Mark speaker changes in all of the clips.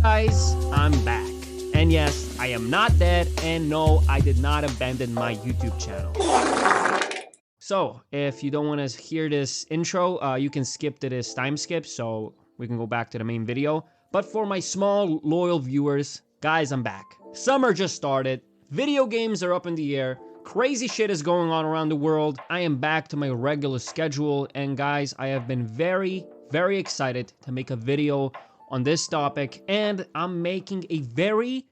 Speaker 1: Guys, I'm back. And yes, I am not dead, and no, I did not abandon my YouTube channel. So, if you don't want to hear this intro, you can skip to this time skip so we can go back to the main video. But for my small, loyal viewers, guys, I'm back. Summer just started, video games are up in the air, crazy shit is going on around the world. I am back to my regular schedule, and guys, I have been very excited to make a video on this topic, and I'm making a very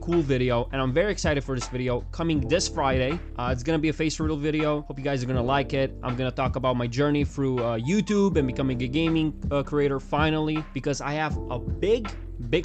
Speaker 1: cool video, and I'm very excited for this video coming this Friday. It's gonna be a face reveal video. Hope you guys are gonna like it. I'm gonna talk about my journey through YouTube and becoming a gaming creator finally, because I have a big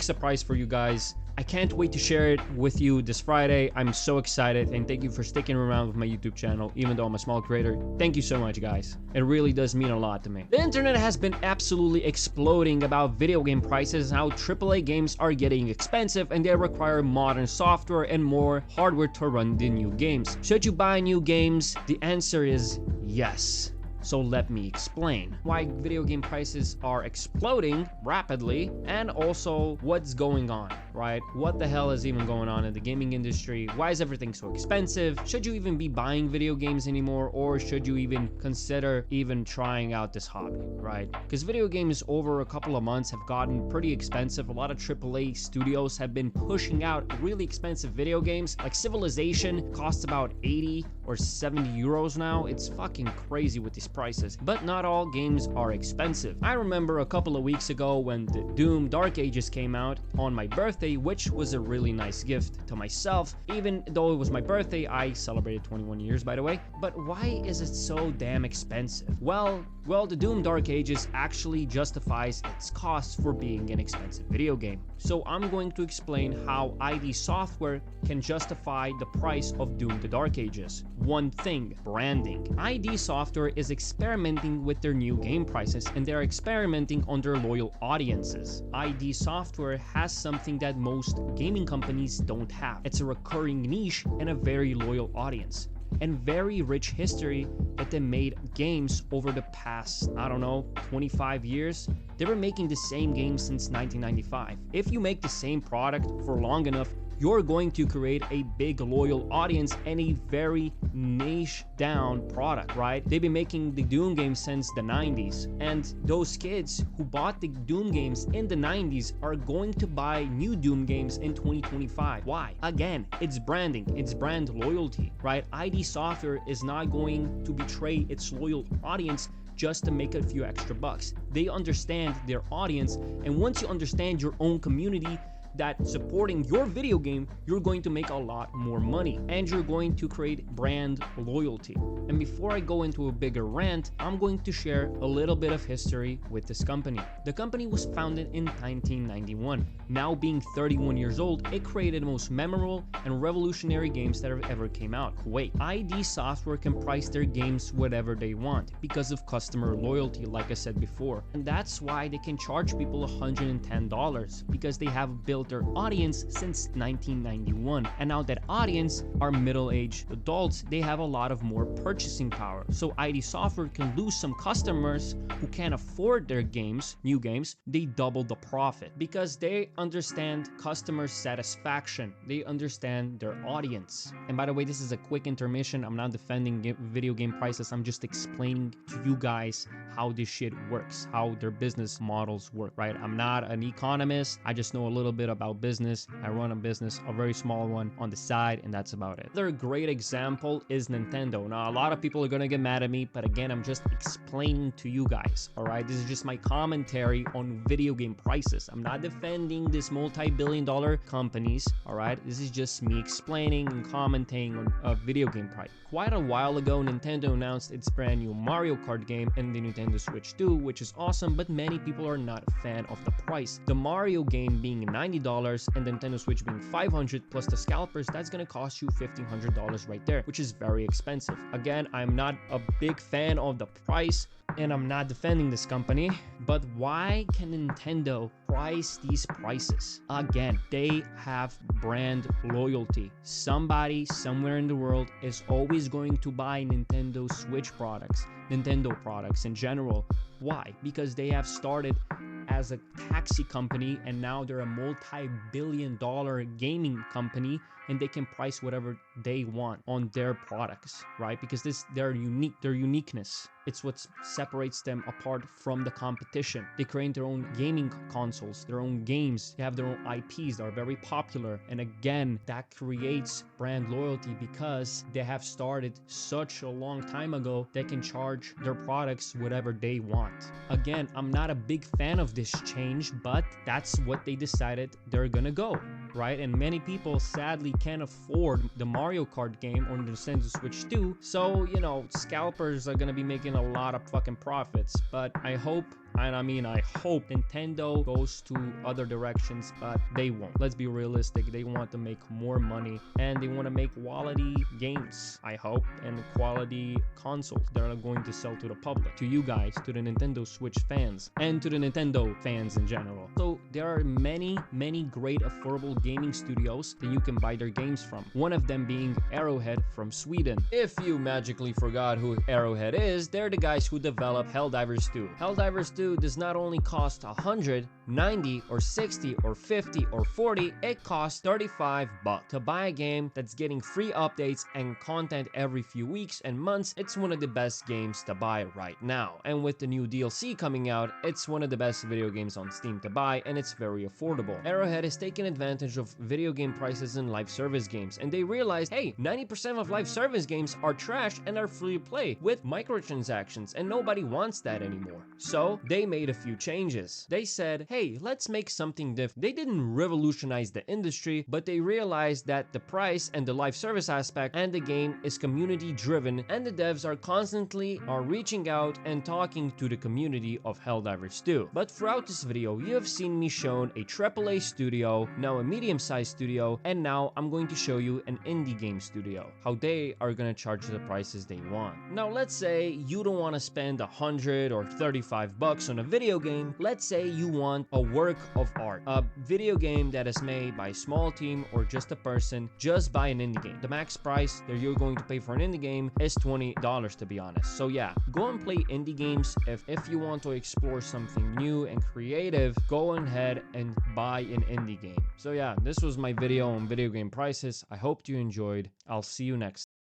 Speaker 1: surprise for you guys. I can't wait to share it with you this Friday. I'm so excited, and thank you for sticking around with my YouTube channel, even though I'm a small creator. Thank you so much, guys. It really does mean a lot to me. The internet has been absolutely exploding about video game prices and how AAA games are getting expensive and they require modern software and more hardware to run the new games. Should you buy new games? The answer is yes. So let me explain why video game prices are exploding rapidly, and also what's going on, right? What the hell is even going on in the gaming industry? Why is everything so expensive? Should you even be buying video games anymore, or should you even consider even trying out this hobby, right? Because video games over a couple of months have gotten pretty expensive. A lot of AAA studios have been pushing out really expensive video games. Like Civilization costs about 80 or 70 euros now. It's fucking crazy with these prices, but not all games are expensive. I remember a couple of weeks ago when the Doom Dark Ages came out on my birthday, which was a really nice gift to myself. Even though it was my birthday, I celebrated 21 years, by the way. But why is it so damn expensive? Well, the Doom Dark Ages actually justifies its cost for being an expensive video game. So I'm going to explain how ID Softwere can justify the price of Doom the Dark Ages. One thing, branding. ID Softwere is experimenting with their new game prices, and they're experimenting on their loyal audiences. ID Softwere has something that most gaming companies don't have. It's a recurring niche and a very loyal audience, and very rich history that they made games over the past, I don't know, 25 years. They were making the same game since 1995. If you make the same product for long enough, you're going to create a big loyal audience and a very niche down product, right? They've been making the Doom games since the 90s, and those kids who bought the Doom games in the 90s are going to buy new Doom games in 2025. Why? Again, it's branding, it's brand loyalty, right? ID Softwere is not going to betray its loyal audience just to make a few extra bucks. They understand their audience, and once you understand your own community, that supporting your video game, you're going to make a lot more money, and you're going to create brand loyalty. And before I go into a bigger rant, I'm going to share a little bit of history with this company. The company was founded in 1991. Now being 31 years old, it created the most memorable and revolutionary games that have ever came out. Wait, ID Softwere can price their games whatever they want because of customer loyalty, like I said before. And that's why they can charge people $110, because they have built their audience since 1991, and now that audience are middle-aged adults, they have a lot of more purchasing power. So ID Softwere can lose some customers who can't afford their games, new games. They double the profit because they understand customer satisfaction. They understand their audience. And by the way, this is a quick intermission. I'm not defending video game prices. I'm just explaining to you guys how this shit works, how their business models work, right? I'm not an economist. I just know a little bit about business. I run a business, a very small one on the side, and that's about it. Another great example is Nintendo. Now, a lot of people are gonna get mad at me, but again, I'm just explaining to you guys, all right? This is just my commentary on video game prices. I'm not defending this multi-billion-dollar companies, all right? This is just me explaining and commenting on a video game price. Quite a while ago, Nintendo announced its brand new Mario Kart game in the Nintendo Switch 2, which is awesome, but many people are not a fan of the price. The Mario game being $90 and the Nintendo Switch being $500 plus the scalpers, that's gonna cost you $1,500 right there, which is very expensive. Again, I'm not a big fan of the price, and I'm not defending this company, but why can Nintendo price these prices? Again, they have brand loyalty. Somebody somewhere in the world is always going to buy Nintendo Switch products, Nintendo products in general. Why? Because they have started as as a taxi company, and now they're a multi-billion-dollar gaming company, and they can price whatever they want on their products, right? Because they're unique, their uniqueness. It's what separates them apart from the competition. They create their own gaming consoles, their own games. They have their own IPs that are very popular. And again, that creates brand loyalty because they have started such a long time ago. They can charge their products whatever they want. Again, I'm not a big fan of this change, but that's what they decided they're gonna go, right? And many people sadly can't afford the Mario Kart game or the Nintendo Switch 2. So, you know, scalpers are gonna be making a lot of fucking profits. But I hope Nintendo goes to other directions, but they won't. Let's be realistic. They want to make more money, and they want to make quality games, I hope, and quality consoles that are going to sell to the public, to you guys, to the Nintendo Switch fans, and to the Nintendo fans in general. So there are many great affordable gaming studios that you can buy their games from. One of them being Arrowhead from Sweden. If you magically forgot who Arrowhead is, they're the guys who developed Helldivers 2. Helldivers 2 does not only cost 100, 90, or 60, or 50, or 40, it costs 35 bucks. To buy a game that's getting free updates and content every few weeks and months, it's one of the best games to buy right now. And with the new DLC coming out, it's one of the best video games on Steam to buy, and it's very affordable. Arrowhead has taken advantage of video game prices in live service games, and they realized, hey, 90% of live service games are trash and are free to play with microtransactions, and nobody wants that anymore. So they made a few changes. They said, hey, let's make something different. They didn't revolutionize the industry, but they realized that the price and the live service aspect and the game is community driven, and the devs are constantly reaching out and talking to the community of Helldivers 2. But throughout this video, you have seen me shown a AAA studio, now a medium-sized studio, and now I'm going to show you an indie game studio, how they are going to charge the prices they want. Now let's say you don't want to spend 100 or 35 bucks on a video game. Let's say you want a work of art, a video game that is made by a small team or just a person. Just buy an indie game. The max price that you're going to pay for an indie game is $20, to be honest. So yeah, go and play indie games. If you want to explore something new and creative, go ahead and buy an indie game. So yeah, this was my video on video game prices. I hope you enjoyed. I'll see you next time.